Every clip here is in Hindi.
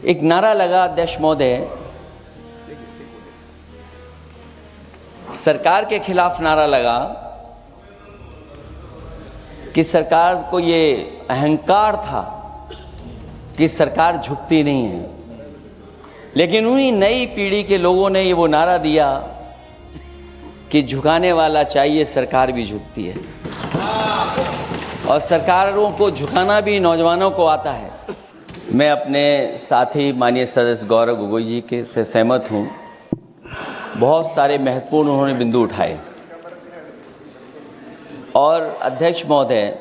एक नारा लगा अध्यक्ष महोदय, सरकार के खिलाफ नारा लगा कि सरकार को ये अहंकार था कि सरकार झुकती नहीं है, लेकिन उन्हीं नई पीढ़ी के लोगों ने ये वो नारा दिया कि झुकाने वाला चाहिए, सरकार भी झुकती है और सरकारों को झुकाना भी नौजवानों को आता है। मैं अपने साथी माननीय सदस्य गौरव गोगोई जी के से सहमत हूँ। बहुत सारे महत्वपूर्ण उन्होंने बिंदु उठाए और अध्यक्ष महोदय,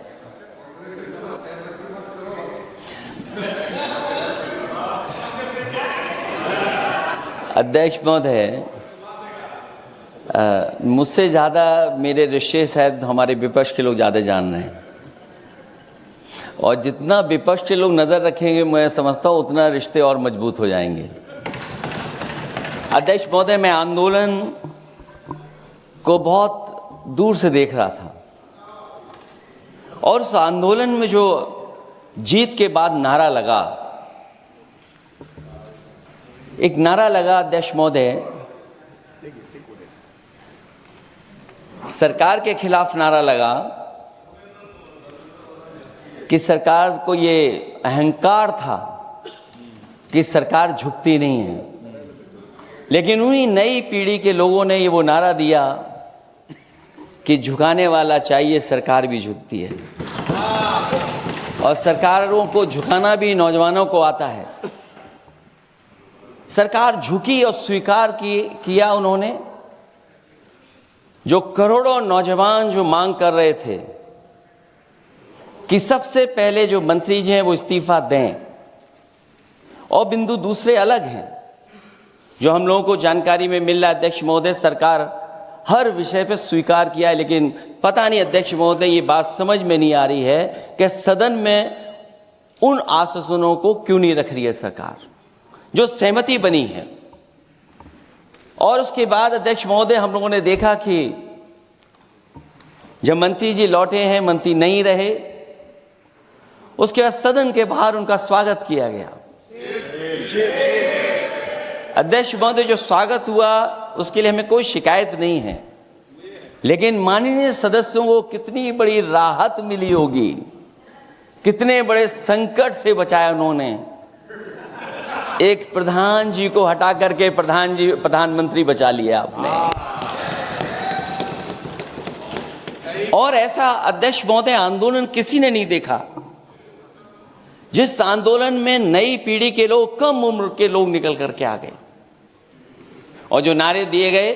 मुझसे ज़्यादा मेरे रिश्ते शायद हमारे विपक्ष के लोग ज़्यादा जान रहे हैं और जितना विपक्ष के लोग नज़र रखेंगे मैं समझता हूँ उतना रिश्ते और मजबूत हो जाएंगे। अध्यक्ष महोदय, मैं आंदोलन को बहुत दूर से देख रहा था और उस आंदोलन में जो जीत के बाद नारा लगा, एक नारा लगा अध्यक्ष महोदय, सरकार के खिलाफ नारा लगा कि सरकार को ये अहंकार था कि सरकार झुकती नहीं है, लेकिन उन्हीं नई पीढ़ी के लोगों ने ये वो नारा दिया कि झुकाने वाला चाहिए, सरकार भी झुकती है और सरकारों को झुकाना भी नौजवानों को आता है। सरकार झुकी और स्वीकार किया उन्होंने। जो करोड़ों नौजवान जो मांग कर रहे थे कि सबसे पहले जो मंत्री जी हैं वो इस्तीफा दें, और बिंदु दूसरे अलग हैं जो हम लोगों को जानकारी में मिल रहा है। अध्यक्ष महोदय, सरकार हर विषय पे स्वीकार किया है, लेकिन पता नहीं अध्यक्ष महोदय ये बात समझ में नहीं आ रही है कि सदन में उन आश्वासनों को क्यों नहीं रख रही है सरकार जो सहमति बनी है। और उसके बाद अध्यक्ष महोदय, हम लोगों ने देखा कि जब मंत्री जी लौटे हैं, मंत्री नहीं रहे, उसके बाद सदन के बाहर उनका स्वागत किया गया। अध्यक्ष महोदय, जो स्वागत हुआ उसके लिए हमें कोई शिकायत नहीं है, लेकिन माननीय सदस्यों को कितनी बड़ी राहत मिली होगी, कितने बड़े संकट से बचाया उन्होंने। एक प्रधान जी को हटा करके प्रधानमंत्री बचा लिया आपने। और ऐसा अध्यक्ष महोदय आंदोलन किसी ने नहीं देखा जिस आंदोलन में नई पीढ़ी के लोग, कम उम्र के लोग निकल करके आ गए और जो नारे दिए गए।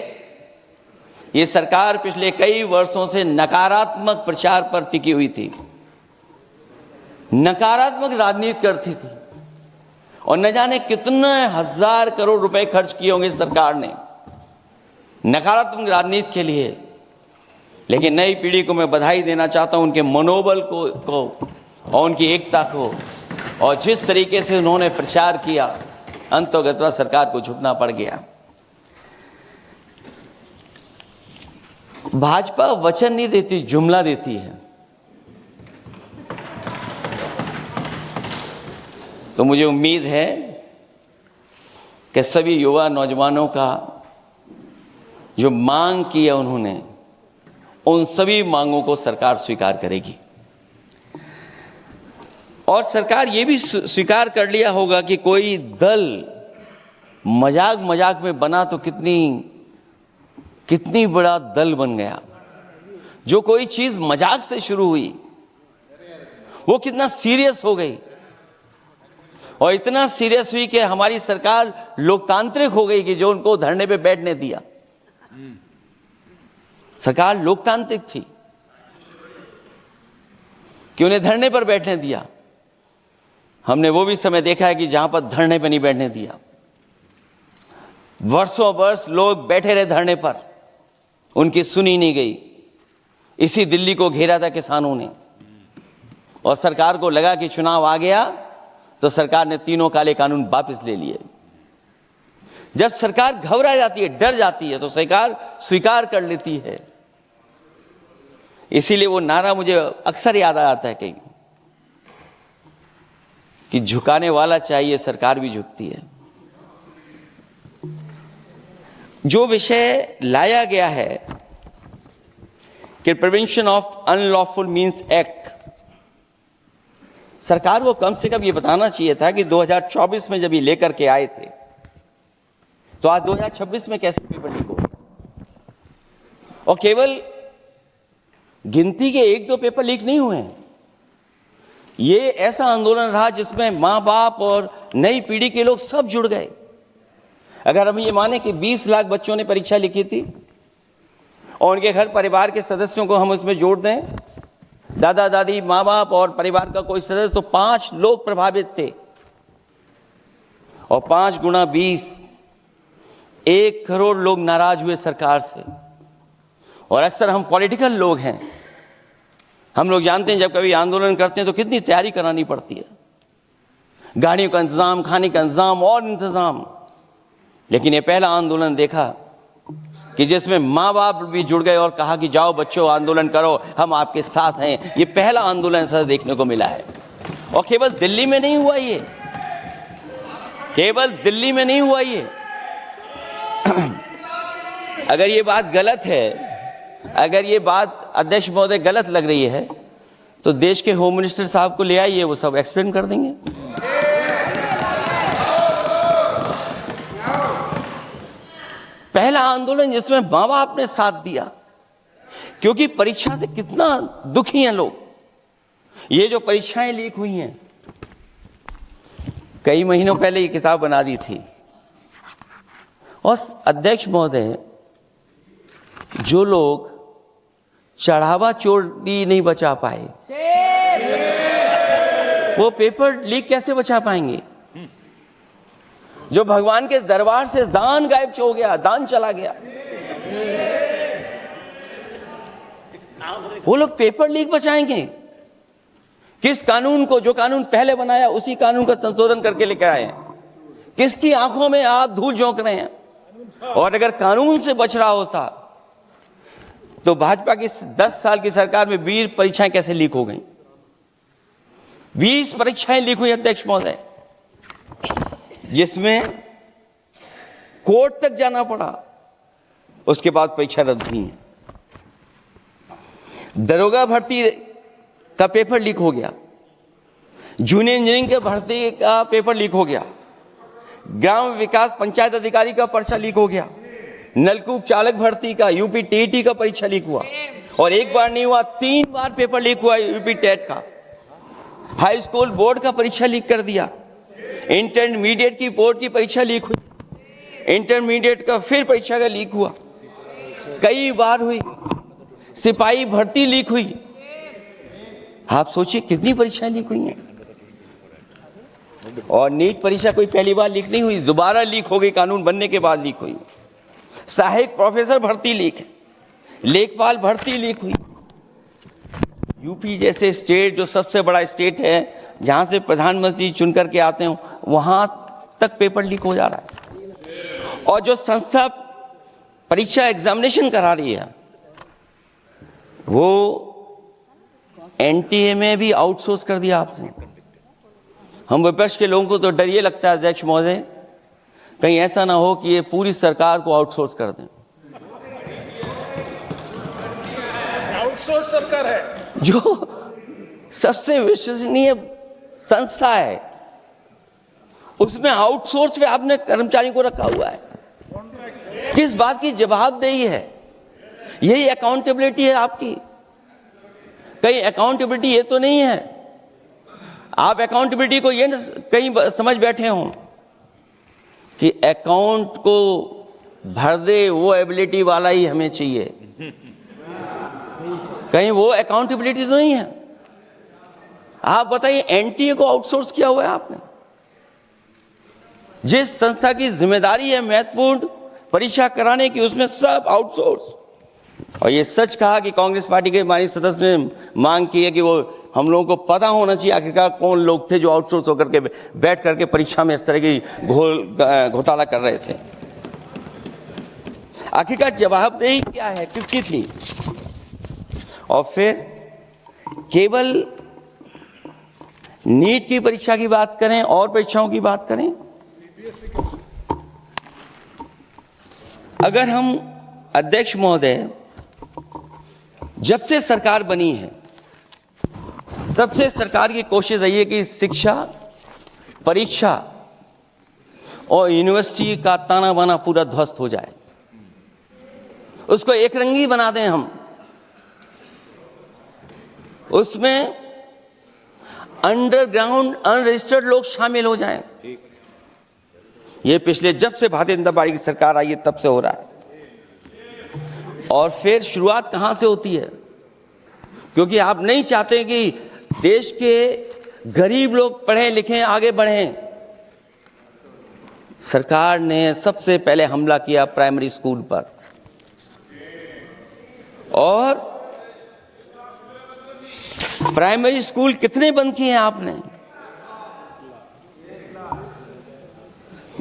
ये सरकार पिछले कई वर्षों से नकारात्मक प्रचार पर टिकी हुई थी, नकारात्मक राजनीति करती थी और न जाने कितने हजार करोड़ रुपए खर्च किए होंगे सरकार ने नकारात्मक राजनीति के लिए। लेकिन नई पीढ़ी को मैं बधाई देना चाहता हूं, उनके मनोबल को और उनकी एकता को, और जिस तरीके से उन्होंने प्रचार किया, अंततः सरकार को झुकना पड़ गया। भाजपा वचन नहीं देती, जुमला देती है। तो मुझे उम्मीद है कि सभी युवा नौजवानों का जो मांग की है उन्होंने, उन सभी मांगों को सरकार स्वीकार करेगी। और सरकार ये भी स्वीकार कर लिया होगा कि कोई दल मजाक में बना तो कितनी बड़ा दल बन गया। जो कोई चीज मजाक से शुरू हुई वो कितना सीरियस हो गई, और इतना सीरियस हुई कि हमारी सरकार लोकतांत्रिक हो गई कि जो उनको धरने पे बैठने दिया। सरकार लोकतांत्रिक थी कि उन्हें धरने पर बैठने दिया। हमने वो भी समय देखा है कि जहां पर धरने पर नहीं बैठने दिया, वर्षों वर्ष लोग बैठे रहे धरने पर, उनकी सुनी नहीं गई। इसी दिल्ली को घेरा था किसानों ने, और सरकार को लगा कि चुनाव आ गया तो सरकार ने तीनों काले कानून वापस ले लिए। जब सरकार घबरा जाती है, डर जाती है, तो सरकार स्वीकार कर लेती है। इसीलिए वो नारा मुझे अक्सर याद आता है कि झुकाने वाला चाहिए, सरकार भी झुकती है। जो विषय लाया गया है कि prevention of unlawful means act, सरकार को कम से कम ये बताना चाहिए था कि 2024 में जब ये लेकर के आए थे तो आज 2026 में कैसे पेपर लीक हो, और केवल गिनती के 1-2 पेपर लीक नहीं हुए हैं। ये ऐसा आंदोलन रहा जिसमें मां बाप और नई पीढ़ी के लोग सब जुड़ गए। अगर हम ये माने कि 20 लाख बच्चों ने परीक्षा लिखी थी और उनके घर परिवार के सदस्यों को हम इसमें जोड़ दें, दादा दादी, माँ बाप और परिवार का कोई सदस्य, तो 5 लोग प्रभावित थे, और 5 गुना 20, 1 करोड़ लोग नाराज हुए सरकार से। और अक्सर हम पॉलिटिकल लोग हैं, हम लोग जानते हैं जब कभी आंदोलन करते हैं तो कितनी तैयारी करानी पड़ती है, गाड़ियों का इंतजाम, खाने का इंतजाम और इंतजाम। लेकिन ये पहला आंदोलन देखा कि जिसमें माँ बाप भी जुड़ गए और कहा कि जाओ बच्चों आंदोलन करो, हम आपके साथ हैं। ये पहला आंदोलन ऐसा देखने को मिला है। और केवल दिल्ली में नहीं हुआ ये, केवल दिल्ली में नहीं हुआ ये। अगर ये बात गलत है, अगर ये बात अध्यक्ष महोदय गलत लग रही है तो देश के होम मिनिस्टर साहब को ले आइए, वो सब एक्सप्लेन कर देंगे। पहला आंदोलन जिसमें माँ बाप ने साथ दिया, क्योंकि परीक्षा से कितना दुखी हैं लोग। ये जो परीक्षाएं लीक हुई हैं, कई महीनों पहले ये किताब बना दी थी, और अध्यक्ष महोदय, जो लोग चढ़ावा चोरी नहीं बचा पाए, वो पेपर लीक कैसे बचा पाएंगे? जो भगवान के दरबार से दान गायब हो गया, दान चला गया, वो लोग पेपर लीक बचाएंगे? किस कानून को, जो कानून पहले बनाया उसी कानून का संशोधन करके लेकर आए हैं? किसकी आंखों में आप धूल झोंक रहे हैं? और अगर कानून से बच रहा होता तो भाजपा की 10 साल की सरकार में 20 परीक्षाएं कैसे लीक हो गई? 20 परीक्षाएं लीक हुई अध्यक्ष महोदय, जिसमें कोर्ट तक जाना पड़ा, उसके बाद परीक्षा रद्द हुई है। दरोगा भर्ती का पेपर लीक हो गया, जूनियर इंजीनियरिंग के भर्ती का पेपर लीक हो गया, ग्राम विकास पंचायत अधिकारी का पर्चा लीक हो गया, नलकूप चालक भर्ती का, यूपी टीईटी का परीक्षा लीक हुआ, और एक बार नहीं हुआ 3 बार पेपर लीक हुआ यूपी टेट का। हाई स्कूल बोर्ड का परीक्षा लीक कर दिया, इंटरमीडिएट की बोर्ड की परीक्षा लीक हुई, इंटरमीडिएट का फिर परीक्षा का लीक हुआ, कई बार हुई, सिपाही भर्ती लीक हुई। आप सोचिए कितनी परीक्षाएं लीक हुई हैं। और नीट परीक्षा कोई पहली बार लीक नहीं हुई, दोबारा लीक हो गई, कानून बनने के बाद लीक हुई। सहायक प्रोफेसर भर्ती लीक है, लेखपाल भर्ती लीक हुई। यूपी जैसे स्टेट, जो सबसे बड़ा स्टेट है, जहां से प्रधानमंत्री चुन करके आते हो, वहां तक पेपर लीक हो जा रहा है। और जो संस्था परीक्षा एग्जामिनेशन करा रही है, वो एनटीए में भी आउटसोर्स कर दिया आपने। हम विपक्ष के लोगों को तो डर ये लगता है अध्यक्ष महोदय, कहीं ऐसा ना हो कि ये पूरी सरकार को आउटसोर्स कर दें। आउटसोर्स सरकार है, जो सबसे विश्वसनीय संस्था है, उसमें आउटसोर्स पे आपने कर्मचारी को रखा हुआ है। किस बात की जवाबदेही है? यही अकाउंटेबिलिटी है आपकी? कहीं अकाउंटेबिलिटी ये तो नहीं है, आप अकाउंटेबिलिटी को ये कहीं समझ बैठे हों कि अकाउंट को भर दे वो एबिलिटी वाला ही हमें चाहिए? कहीं वो अकाउंटेबिलिटी तो नहीं है। आप बताइए, एनटीए को आउटसोर्स किया हुआ है आपने। जिस संस्था की जिम्मेदारी है महत्वपूर्ण परीक्षा कराने की, उसमें सब आउटसोर्स। और ये सच कहा कि कांग्रेस पार्टी के माननीय सदस्य ने मांग की है कि वो हम लोगों को पता होना चाहिए आखिरकार कौन लोग थे जो आउटसोर्स होकर के बैठ करके परीक्षा में इस तरह की घोटाला कर रहे थे। आखिरकार जवाबदेही क्या है, किसकी थी? और फिर केवल नीट की परीक्षा की बात करें और परीक्षाओं की बात करें, अगर हम अध्यक्ष महोदय, जब से सरकार बनी है तब से सरकार की कोशिश रही है कि शिक्षा, परीक्षा और यूनिवर्सिटी का ताना बाना पूरा ध्वस्त हो जाए, उसको एक रंगी बना दें हम, उसमें अंडरग्राउंड अनरजिस्टर्ड लोग शामिल हो जाएं। ये पिछले जब से भारतीय जनता पार्टी की सरकार आई है तब से हो रहा है। और फिर शुरुआत कहां से होती है? क्योंकि आप नहीं चाहते कि देश के गरीब लोग पढ़ें लिखें आगे बढ़ें। सरकार ने सबसे पहले हमला किया प्राइमरी स्कूल पर, और प्राइमरी स्कूल कितने बंद किए हैं आपने?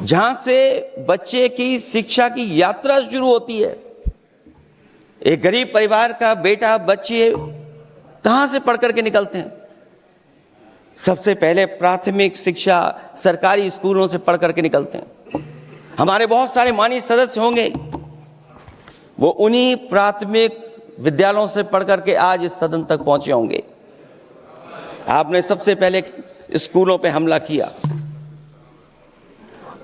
जहां से बच्चे की शिक्षा की यात्रा शुरू होती है। एक गरीब परिवार का बेटा, बच्चे कहां से पढ़ करके निकलते हैं? सबसे पहले प्राथमिक शिक्षा सरकारी स्कूलों से पढ़ करके निकलते हैं। हमारे बहुत सारे माननीय सदस्य होंगे, वो उन्हीं प्राथमिक विद्यालयों से पढ़ करके आज इस सदन तक पहुंचे होंगे। आपने सबसे पहले स्कूलों पे हमला किया,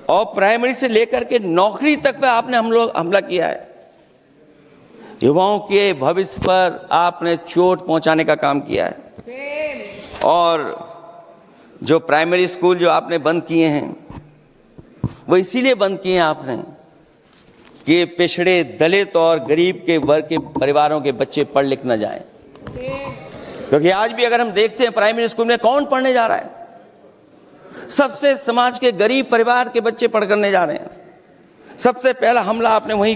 और प्राइमरी से लेकर के नौकरी तक पे आपने हमला किया है। युवाओं के भविष्य पर आपने चोट पहुंचाने का काम किया है। और जो प्राइमरी स्कूल जो आपने बंद किए हैं, वो इसीलिए बंद किए हैं आपने कि पिछड़े, दलित और गरीब के वर्ग के परिवारों के बच्चे पढ़ लिख न जाएं। क्योंकि आज भी अगर हम देखते हैं प्राइमरी स्कूल में कौन पढ़ने जा रहा है? सबसे समाज के गरीब परिवार के बच्चे पढ़ करने जा रहे हैं। सबसे पहला हमला आपने वही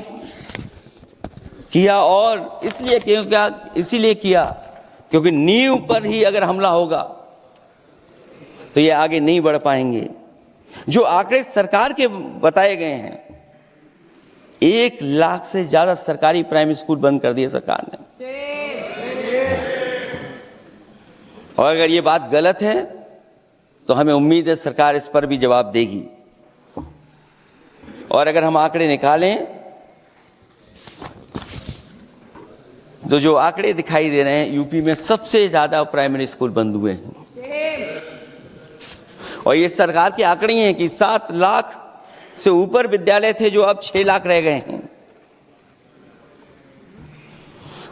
किया, और इसीलिए किया क्योंकि नींव पर ही अगर हमला होगा तो ये आगे नहीं बढ़ पाएंगे। जो आंकड़े सरकार के बताए गए हैं, 1 लाख से ज्यादा सरकारी प्राइमरी स्कूल बंद कर दिए सरकार ने। और अगर ये बात गलत है तो हमें उम्मीद है सरकार इस पर भी जवाब देगी। और अगर हम आंकड़े निकालें तो जो आंकड़े दिखाई दे रहे हैं, यूपी में सबसे ज्यादा प्राइमरी स्कूल बंद हुए हैं। और ये सरकार के आंकड़े हैं कि 7 लाख से ऊपर विद्यालय थे जो अब 6 लाख रह गए हैं।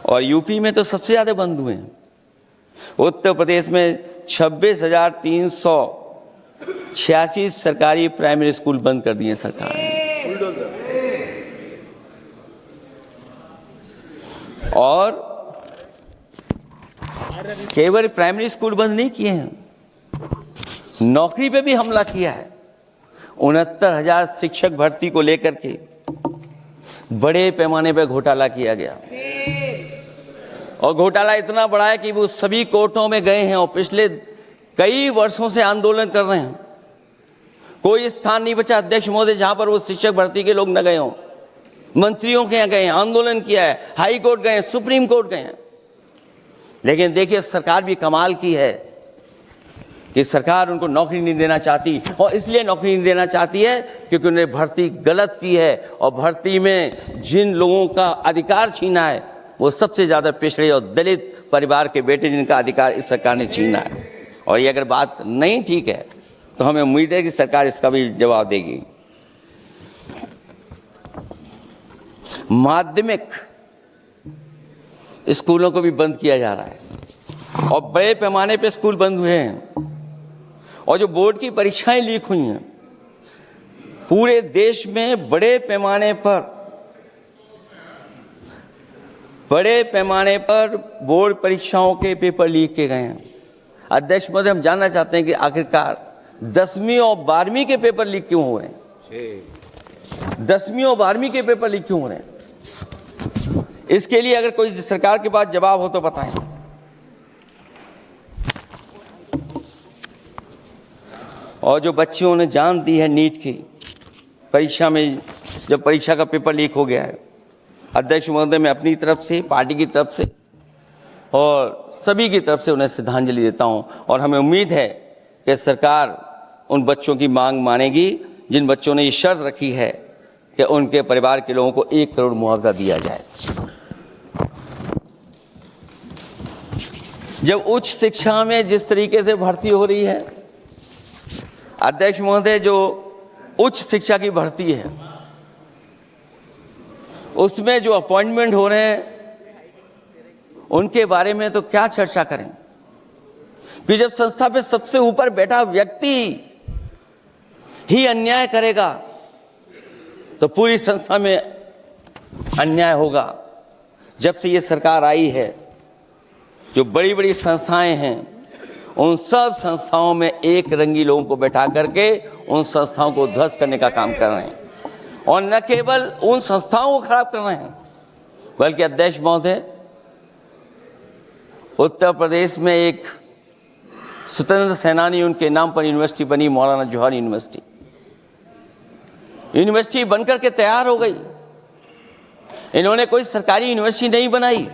और यूपी में तो सबसे ज्यादा बंद हुए हैं। उत्तर प्रदेश में 26,386 सरकारी प्राइमरी स्कूल बंद कर दिए सरकार ने। और केवल प्राइमरी स्कूल बंद नहीं किए हैं, नौकरी पे भी हमला किया है। 69,000 शिक्षक भर्ती को लेकर के बड़े पैमाने पर घोटाला किया गया। और घोटाला इतना बड़ा है कि वो सभी कोर्टों में गए हैं और पिछले कई वर्षों से आंदोलन कर रहे हैं। कोई स्थान नहीं बचा अध्यक्ष महोदय जहां पर वो शिक्षक भर्ती के लोग न गए हों। मंत्रियों के यहाँ गए हैं, आंदोलन किया है, हाई कोर्ट गए हैं, सुप्रीम कोर्ट गए हैं। लेकिन देखिए सरकार भी कमाल की है कि सरकार उनको नौकरी नहीं देना चाहती। और इसलिए नौकरी नहीं देना चाहती है क्योंकि उन्होंने भर्ती गलत की है, और भर्ती में जिन लोगों का अधिकार छीना है वो सबसे ज्यादा पिछड़े और दलित परिवार के बेटे, जिनका अधिकार इस सरकार ने छीना है। और ये अगर बात नहीं ठीक है तो हमें उम्मीद है कि सरकार इसका भी जवाब देगी। माध्यमिक स्कूलों को भी बंद किया जा रहा है, और बड़े पैमाने पे स्कूल बंद हुए हैं। और जो बोर्ड की परीक्षाएं लीक हुई हैं, पूरे देश में बड़े पैमाने पर बोर्ड परीक्षाओं के पेपर लीक किए गए हैं। अध्यक्ष महोदय, हम जानना चाहते हैं कि आखिरकार 10वीं और 12वीं के पेपर लीक क्यों हो रहे हैं? 10वीं और 12वीं के पेपर लीक क्यों हो रहे हैं? इसके लिए अगर कोई सरकार के पास जवाब हो तो बताएं। और जो बच्चियों ने जान दी है नीट की परीक्षा में, जब परीक्षा का पेपर लीक हो गया है, अध्यक्ष महोदय, मैं अपनी तरफ से, पार्टी की तरफ से और सभी की तरफ से उन्हें श्रद्धांजलि देता हूं। और हमें उम्मीद है कि सरकार उन बच्चों की मांग मानेगी जिन बच्चों ने ये शर्त रखी है कि उनके परिवार के लोगों को 1 करोड़ मुआवजा दिया जाए। जब उच्च शिक्षा में जिस तरीके से भर्ती हो रही है, अध्यक्ष महोदय, जो उच्च शिक्षा की भर्ती है उसमें जो अपॉइंटमेंट हो रहे हैं उनके बारे में तो क्या चर्चा करें कि जब संस्था पे सबसे ऊपर बैठा व्यक्ति ही अन्याय करेगा तो पूरी संस्था में अन्याय होगा। जब से ये सरकार आई है, जो बड़ी बड़ी संस्थाएं हैं उन सब संस्थाओं में एक रंगी लोगों को बैठा करके उन संस्थाओं को ध्वस्त करने का काम कर रहे हैं, और न केवल उन संस्थाओं को खराब कर रहे हैं बल्कि अध्यक्ष महोदय, उत्तर प्रदेश में एक स्वतंत्र सेनानी, उनके नाम पर यूनिवर्सिटी बनी, मौलाना जौहर यूनिवर्सिटी। यूनिवर्सिटी बनकर के तैयार हो गई। इन्होंने कोई सरकारी यूनिवर्सिटी नहीं बनाई,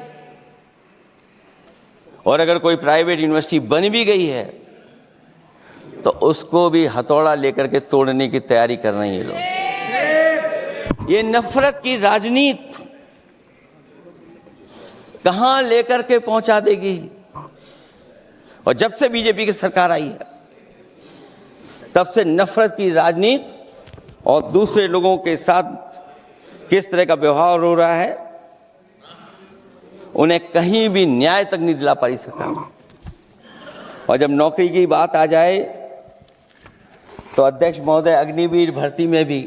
और अगर कोई प्राइवेट यूनिवर्सिटी बन भी गई है तो उसको भी हथौड़ा लेकर के तोड़ने की तैयारी कर रहे हैं ये लोग। ये नफरत की राजनीति कहां लेकर के पहुंचा देगी। और जब से बीजेपी की सरकार आई है तब से नफरत की राजनीति और दूसरे लोगों के साथ किस तरह का व्यवहार हो रहा है, उन्हें कहीं भी न्याय तक नहीं दिला पाई सरकार। और जब नौकरी की बात आ जाए तो अध्यक्ष महोदय, अग्निवीर भर्ती में भी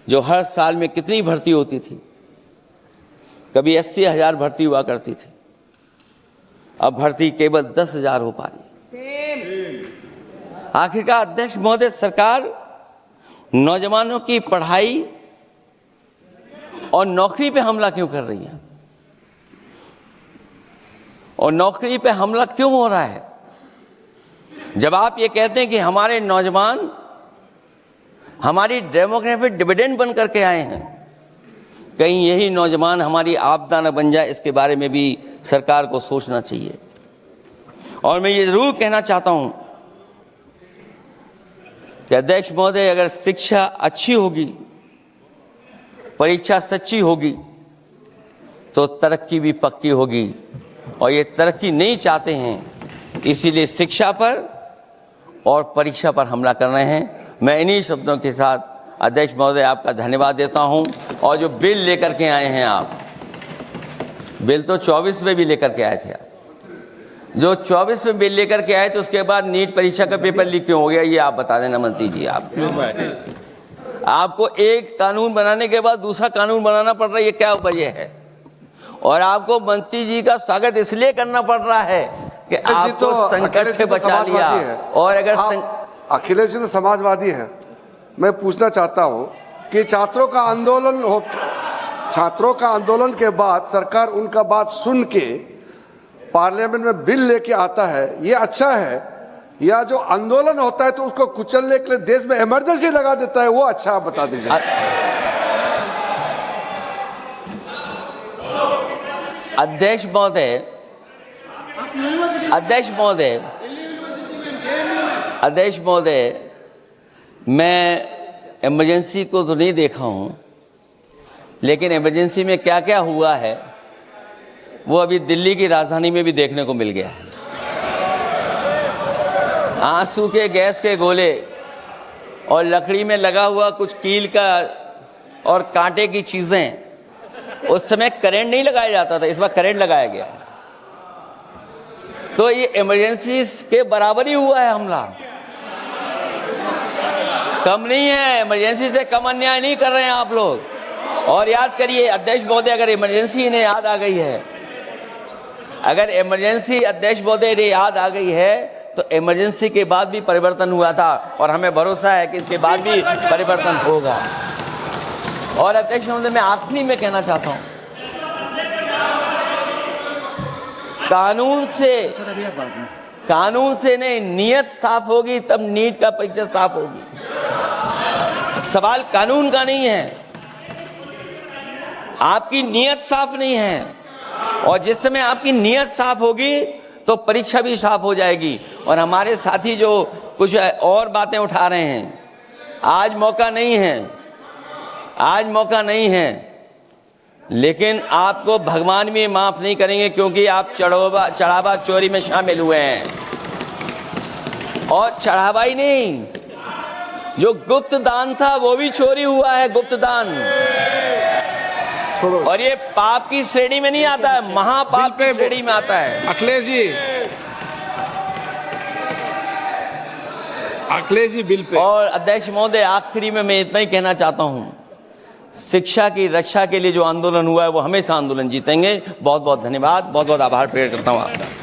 जो हर साल में कितनी भर्ती होती थी, कभी 80,000 भर्ती हुआ करती थी, अब भर्ती केवल 10,000 हो पा रही है। आखिरकार अध्यक्ष महोदय, सरकार नौजवानों की पढ़ाई और नौकरी पे हमला क्यों कर रही है, और नौकरी पे हमला क्यों हो रहा है? जब आप ये कहते हैं कि हमारे नौजवान हमारी डेमोग्राफिक डिविडेंड बन करके आए हैं, कहीं यही नौजवान हमारी आपदा न बन जाए, इसके बारे में भी सरकार को सोचना चाहिए। और मैं ये जरूर कहना चाहता हूं कि अध्यक्ष महोदय, अगर शिक्षा अच्छी होगी, परीक्षा सच्ची होगी, तो तरक्की भी पक्की होगी। और ये तरक्की नहीं चाहते हैं, इसीलिए शिक्षा पर और परीक्षा पर हमला कर रहे हैं। मैं इन्हीं शब्दों के साथ अध्यक्ष महोदय आपका धन्यवाद देता हूं। और जो बिल लेकर के आए हैं आप, बिल तो 24 में भी लेकर के आए थे आप, जो 24 में बिल लेकर के आए थे, उसके बाद नीट परीक्षा का पेपर लीक क्यों हो गया, ये आप बता देना मंत्री जी। आपको एक कानून बनाने के बाद दूसरा कानून बनाना पड़ रहा है, ये क्या वजह है? और आपको मंत्री जी का स्वागत इसलिए करना पड़ रहा है कि आपको संकट से बचा लिया। और अगर अखिलेश जी तो समाजवादी है, मैं पूछना चाहता हूं कि छात्रों का आंदोलन के बाद सरकार उनका बात सुन के पार्लियामेंट में बिल लेके आता है, ये अच्छा है, या जो आंदोलन होता है तो उसको कुचलने के लिए देश में इमरजेंसी लगा देता है, वो अच्छा? आप बता दीजिए। अध्यक्ष महोदय, मैं इमरजेंसी को तो नहीं देखा हूं, लेकिन इमरजेंसी में क्या क्या हुआ है वो अभी दिल्ली की राजधानी में भी देखने को मिल गया है। आंसू के गैस के गोले और लकड़ी में लगा हुआ कुछ कील का और कांटे की चीजें, उस समय करंट नहीं लगाया जाता था, इस बार करंट लगाया गया। तो ये इमरजेंसी के बराबर ही हुआ है हमला, कम नहीं है। इमरजेंसी से कम अन्याय नहीं कर रहे हैं आप लोग। और याद करिए अध्यक्ष महोदय, अगर इमरजेंसी इन्हें याद आ गई है, अगर इमरजेंसी अध्यक्ष महोदय इन्हें याद आ गई है, तो इमरजेंसी के बाद भी परिवर्तन हुआ था, और हमें भरोसा है कि इसके बाद भी परिवर्तन होगा। और अध्यक्ष महोदय, मैं आखिरी में कहना चाहता हूं, कानून से नहीं, नियत साफ होगी तब नीट का परीक्षा साफ होगी। सवाल कानून का नहीं है, आपकी नियत साफ नहीं है। और जिस समय आपकी नियत साफ होगी तो परीक्षा भी साफ हो जाएगी। और हमारे साथी जो कुछ और बातें उठा रहे हैं, आज मौका नहीं है, आज मौका नहीं है, लेकिन आपको भगवान भी माफ नहीं करेंगे, क्योंकि आप चढ़ावा चोरी में शामिल हुए हैं। और चढ़ावा ही नहीं, जो गुप्त दान था वो भी चोरी हुआ है, गुप्त दान। और ये पाप की श्रेणी में नहीं आता है, महापाप की श्रेणी में आता है। Akhilesh ji bill pay. और अध्यक्ष महोदय, आखिरी में मैं इतना ही कहना चाहता हूं, शिक्षा की रक्षा के लिए जो आंदोलन हुआ है वो हमेशा आंदोलन जीतेंगे। बहुत बहुत धन्यवाद, बहुत बहुत आभार प्रकट करता हूं आपका।